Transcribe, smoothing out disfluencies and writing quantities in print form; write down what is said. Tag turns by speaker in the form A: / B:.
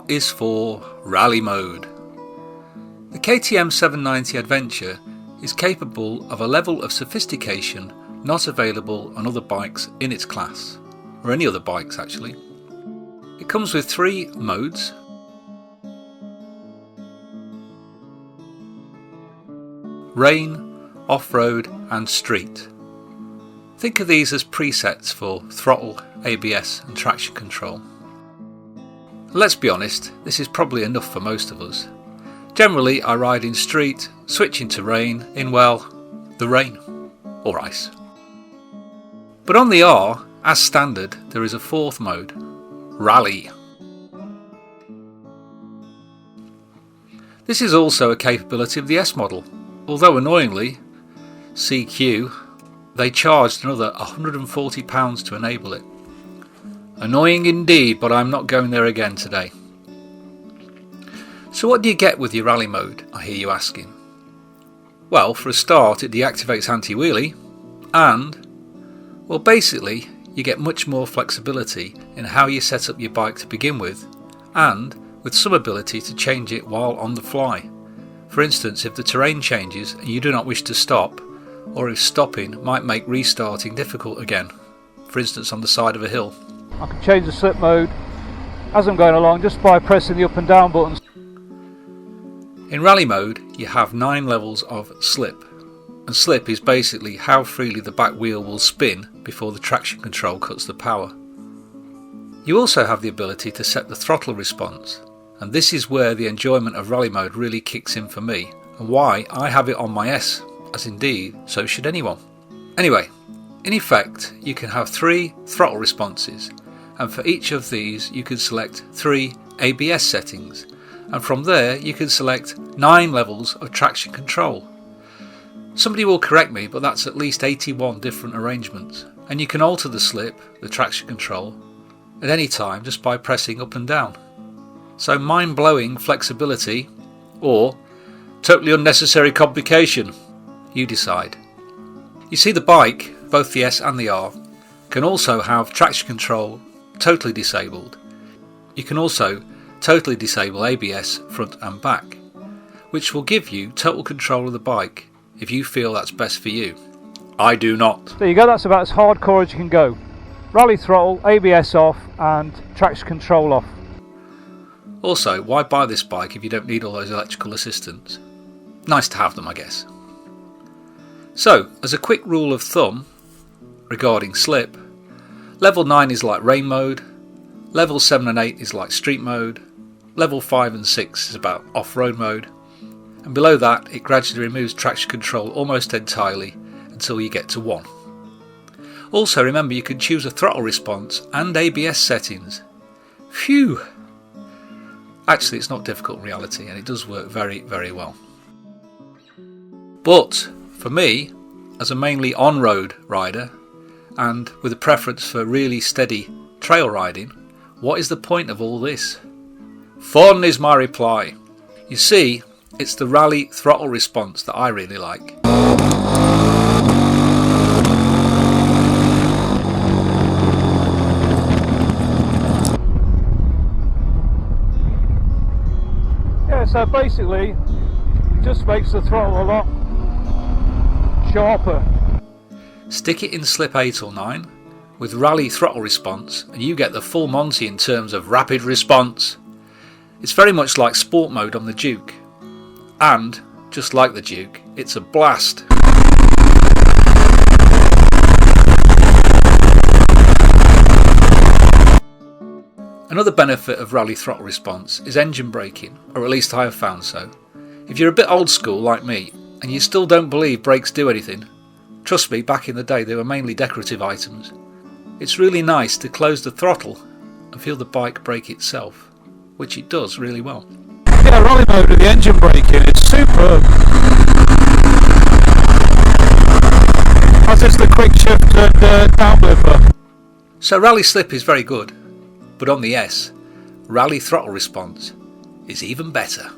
A: what is for rally mode. The KTM 790 Adventure is capable of a level of sophistication not available on other bikes in its class, or any other bikes actually. It comes with 3 modes: rain, off-road and street. Think of these as presets for throttle, ABS and traction control. Let's be honest, this is probably enough for most of us. Generally I ride in street, switching to rain in, well, the rain or ice. But on the R, as standard, there is a 4th mode, rally. This is also a capability of the S model, although annoyingly, CQ, they charged another £140 to enable it. Annoying indeed, but I'm not going there again today. So what do you get with your rally mode, I hear you asking? Well, for a start it deactivates anti-wheelie and, well, basically you get much more flexibility in how you set up your bike to begin with, and with some ability to change it while on the fly. For instance, if the terrain changes and you do not wish to stop, or if stopping might make restarting difficult again, for instance on the side of a hill.
B: I can change the slip mode as I'm going along just by pressing the up and down buttons.
A: In rally mode you have 9 levels of slip, and slip is basically how freely the back wheel will spin before the traction control cuts the power. You also have the ability to set the throttle response, and this is where the enjoyment of rally mode really kicks in for me, and why I have it on my S, as indeed so should anyone. Anyway, in effect you can have 3 throttle responses, and for each of these you can select 3 ABS settings, and from there you can select 9 levels of traction control. Somebody will correct me, but that's at least 81 different arrangements, and you can alter the slip, the traction control, at any time just by pressing up and down. So mind-blowing flexibility, or totally unnecessary complication, you decide. You see, the bike, both the S and the R, can also have traction control totally disabled. You can also totally disable ABS front and back, which will give you total control of the bike if you feel that's best for you. I do not.
B: There you go, that's about as hardcore as you can go. Rally throttle, ABS off and traction control off.
A: Also, why buy this bike if you don't need all those electrical assistants? Nice to have them, I guess. So, as a quick rule of thumb regarding slip, level 9 is like rain mode, level 7 and 8 is like street mode, level 5 and 6 is about off-road mode, and below that it gradually removes traction control almost entirely until you get to 1. Also remember, you can choose a throttle response and ABS settings. Phew! Actually, it's not difficult in reality, and it does work very, very well. But for me, as a mainly on-road rider and with a preference for really steady trail riding, what is the point of all this? Fun is my reply. You see, it's the rally throttle response that I really like.
B: Yeah, so basically it just makes the throttle a lot sharper.
A: Stick it in slip 8 or 9 with rally throttle response and you get the full Monty in terms of rapid response. It's very much like sport mode on the Duke, and just like the Duke, it's a blast. Another benefit of rally throttle response is engine braking, or at least I have found so. If you're a bit old school like me and you still don't believe brakes do anything, trust me, back in the day they were mainly decorative items. It's really nice to close the throttle and feel the bike brake itself, which it does really well.
B: Yeah, rally mode with the engine braking, it's superb. As is the quick shift and down blipper.
A: So rally slip is very good, but on the S, rally throttle response is even better.